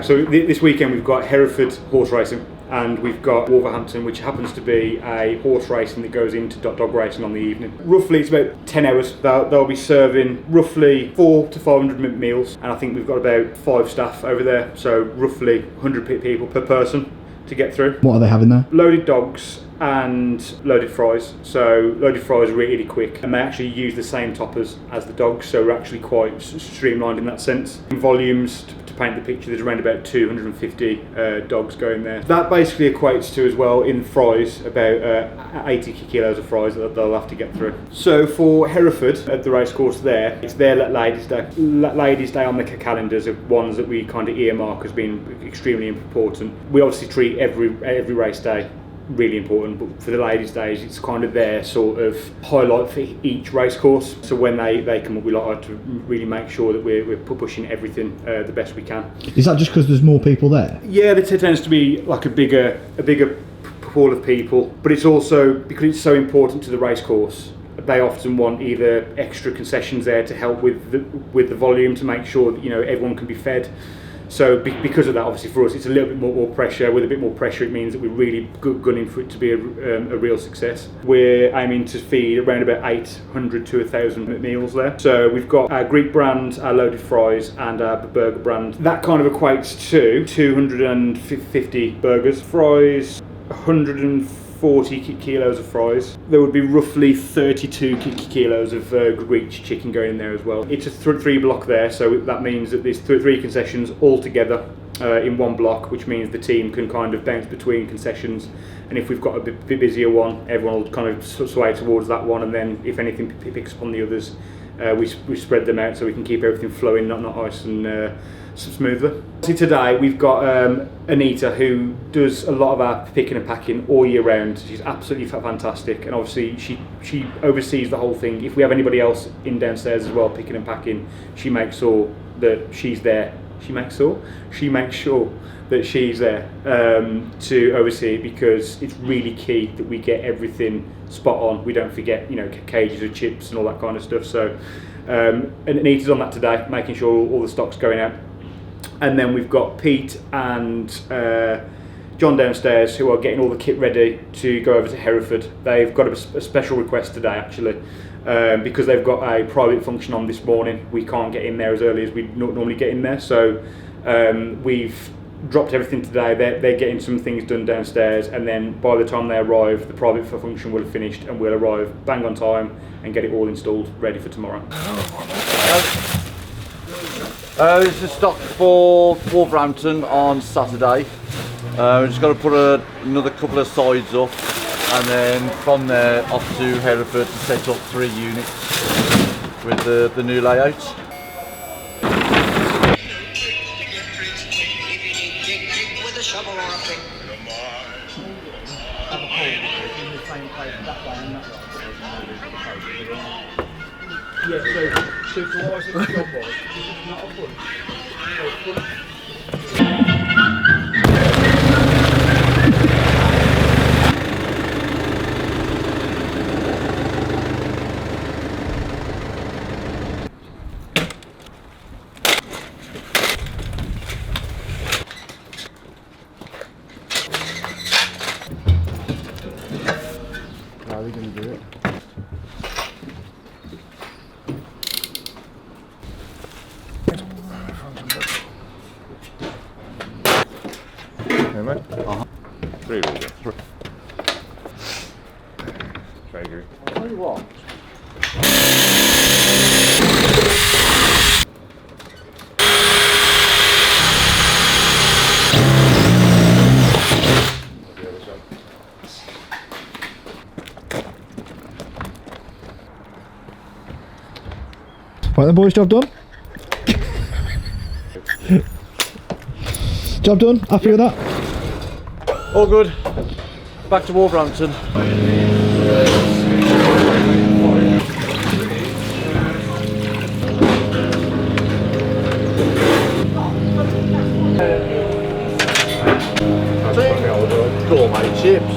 So this weekend we've got Hereford horse racing, and we've got Wolverhampton, which happens to be a horse racing that goes into dog racing on the evening. Roughly it's about 10 hours. They'll be serving roughly 400 to 500 meals, and I think we've got about 5 staff over there, so roughly 100 people per person to get through. What are they having there? Loaded dogs and loaded fries. So loaded fries are really quick, and they actually use the same toppers as the dogs, so we're actually quite streamlined in that sense. In volumes, to paint the picture, there's around about 250 dogs going there. That basically equates to, as well, in fries, about 80 kilos of fries that they'll have to get through. So for Hereford at the racecourse there, it's their Ladies Day. Ladies Day on the calendars are ones that we kind of earmark as being extremely important. We obviously treat every race day really important, but for the Ladies' Days it's kind of their sort of highlight for each racecourse. So when they come up, we like to really make sure that we're pushing everything the best we can. Is that just because there's more people there? Yeah, there tends to be like a bigger pool of people, but it's also because it's so important to the racecourse. They often want either extra concessions there to help with the volume, to make sure that everyone can be fed. So because of that, obviously for us it's a little bit more pressure. With a bit more pressure, it means that we're really gunning for it to be a real success. We're aiming to feed around about 800 to 1,000 meals there. So we've got our Greek brand, our loaded fries, and our burger brand. That kind of equates to 250 burgers, fries, 140 kilos of fries. There would be roughly 32 kilos of Greek chicken going in there as well. It's a 3 block there, so that means that there's 3 concessions all together in one block, which means the team can kind of bounce between concessions, and if we've got a bit busier one, everyone will kind of sway towards that one, and then if anything picks up on the others, we spread them out so we can keep everything flowing, not nice and smoother. See, today we've got Anita, who does a lot of our picking and packing all year round. She's absolutely fantastic, and obviously she oversees the whole thing. If we have anybody else in downstairs as well picking and packing, she makes sure that she's there. She makes sure that she's there to oversee it, because it's really key that we get everything spot on. We don't forget, cages of chips and all that kind of stuff. So and Anita's on that today, making sure all the stock's going out. And then we've got Pete and John downstairs, who are getting all the kit ready to go over to Hereford. They've got a special request today, actually, because they've got a private function on this morning. We can't get in there as early as we normally get in there, so we've dropped everything today. They're getting some things done downstairs, and then by the time they arrive, the private function will have finished, and we'll arrive bang on time and get it all installed, ready for tomorrow. This is stock for Wolverhampton on Saturday. We've just got to put another couple of sides up, and then from there off to Hereford to set up 3 units with the new layout. Yeah, so what I said to John was, it's not a front. How are we going to do it? Uh-huh. 3 readers. Very good. I'll tell you what. Right then, boys, job done? Job done? Happy with that? All good. Back to Wolverhampton. Gourmet chips.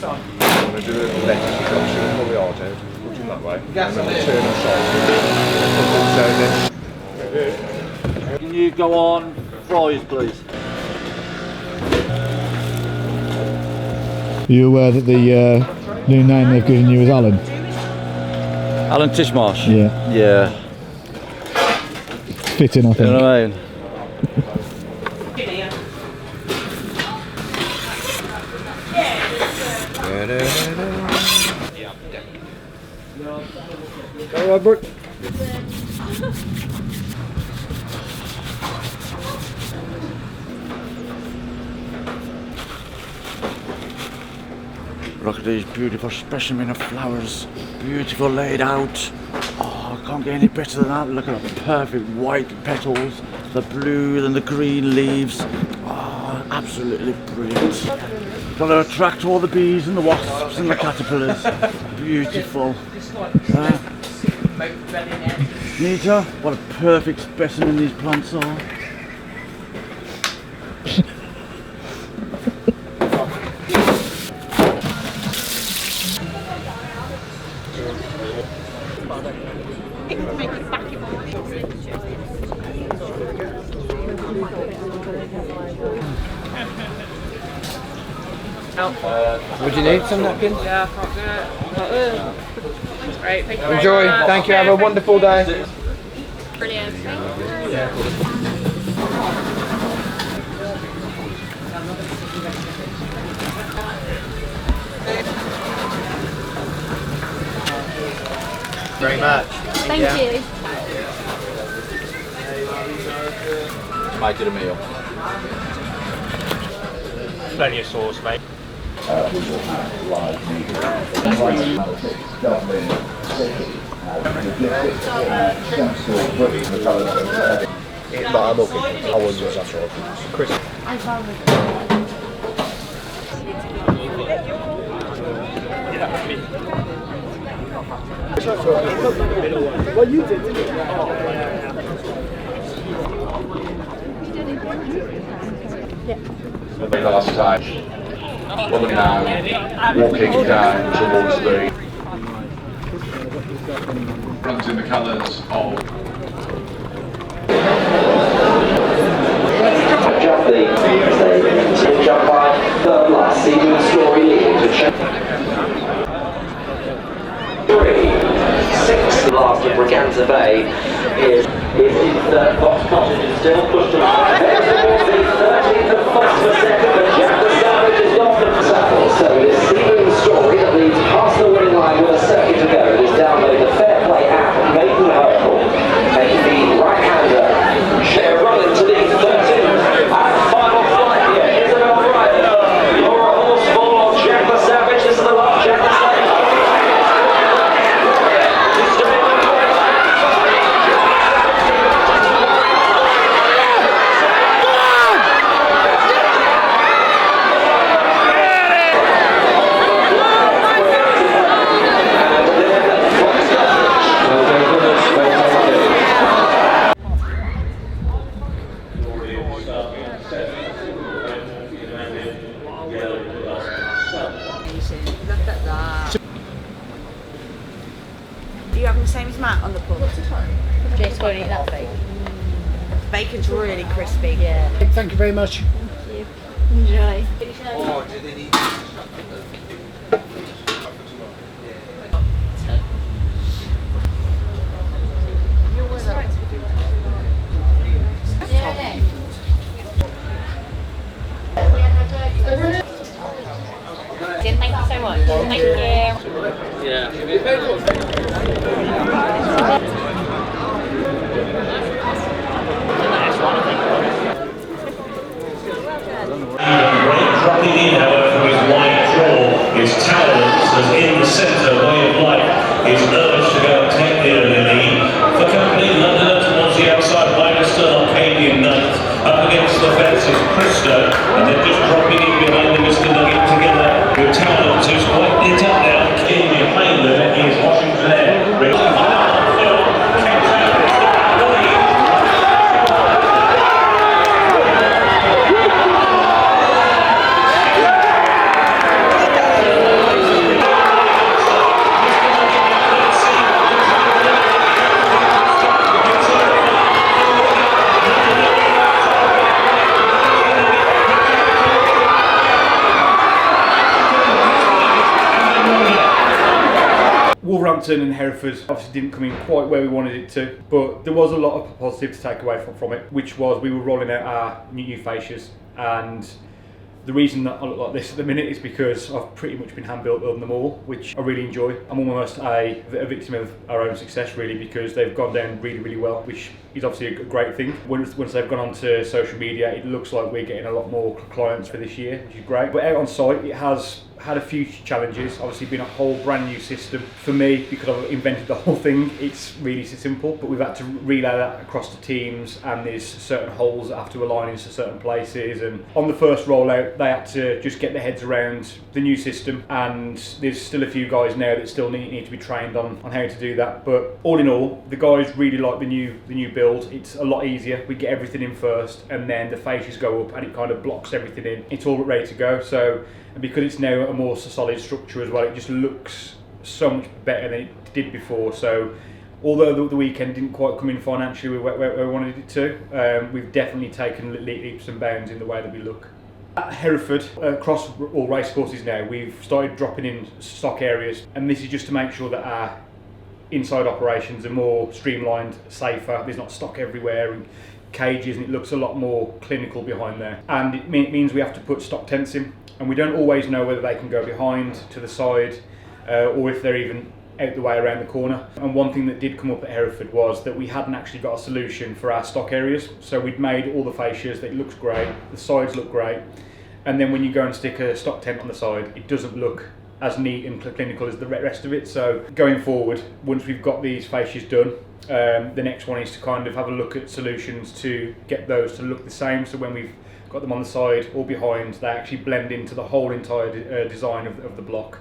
I'm going to do a letter to Construction, probably hard out. Can you go on fries, please? Are you aware that the new name they've given you is Alan? Alan Tishmarsh? Yeah. Yeah. Fitting, I think. You know what I mean? Go Robert. Look at these beautiful specimen of flowers. Beautiful laid out. Oh, I can't get any better than that. Look at the perfect white petals, the blue and the green leaves. Oh, absolutely brilliant. Got to attract all the bees and the wasps and the caterpillars. Beautiful. Nita, what a perfect specimen these plants are. Would you need some napkins? Yeah, I can't do it. Great, thank you very Enjoy. much. Thank you. Have a wonderful day. Brilliant. Thank Very much. you. Thank you. Make it a meal. Plenty of sauce, mate. But I'm okay. I wouldn't use that all. Chris. Well, you did, didn't you? For the last time, well now walking down towards the runs in the colours of jump by third last season story leading to 3, 6. The last of Braganza Bay is in third. Fox Cottage is still pushed to the 13th and first for second, but Jack the Savage is off the saddle. So it is Seaman's story that leads past the winning line with a second to go. It is downloaded the Fair Play app, making the hurdle, making the right-hander share run into the 13th and final flight here. Here's another rider. You're a horse full of Jack the Savage. This is the last Jack the Savage. Are you having the same as Matt on the pub? Just won't eat that bacon. Bacon's really crispy. Yeah. Thank you very much. Enjoy. Thank you so much. Thank you. Dropping in, however, from his wide draw, his talents as in the centre, way of life, is urged to go and take the early lead. For company, Londoner towards the outside, Widestone, Arcadian Knight, up against the fence is Christo, and they're just dropping in behind the Mr. Nugget together. With talents who's quite lit up now, in behind them is Washington Air. Wolverhampton and Hereford obviously didn't come in quite where we wanted it to, but there was a lot of positive to take away from it, which was we were rolling out our new fascias, and the reason that I look like this at the minute is because I've pretty much been hand-built on them all, which I really enjoy. I'm almost a victim of our own success, really, because they've gone down really, really well, which is obviously a great thing. Once they've gone onto social media, it looks like we're getting a lot more clients for this year, which is great. But out on site, it has had a few challenges. Obviously been a whole brand new system. For me, because I've invented the whole thing, it's really simple, but we've had to relay that across the teams, and there's certain holes that have to align into certain places, and on the first rollout they had to just get their heads around the new system, and there's still a few guys now that still need to be trained on how to do that. But all in all, the guys really like the new build. It's a lot easier. We get everything in first, and then the fascias go up and it kind of blocks everything in. It's all ready to go. So, and because it's now a more solid structure as well, it just looks so much better than it did before. So although the weekend didn't quite come in financially where we wanted it to, we've definitely taken leaps and bounds in the way that we look. At Hereford, across all racecourses now, we've started dropping in stock areas, and this is just to make sure that our inside operations are more streamlined, safer. There's not stock everywhere and cages, and it looks a lot more clinical behind there. And it means we have to put stock tents in, and we don't always know whether they can go behind, to the side, or if they're even out the way around the corner. And one thing that did come up at Hereford was that we hadn't actually got a solution for our stock areas. So we'd made all the fascias, that it looks great, the sides look great, and then when you go and stick a stock tent on the side, it doesn't look as neat and clinical as the rest of it. So going forward, once we've got these fascias done, the next one is to kind of have a look at solutions to get those to look the same. So when we've got them on the side or behind, they actually blend into the whole entire design of the block.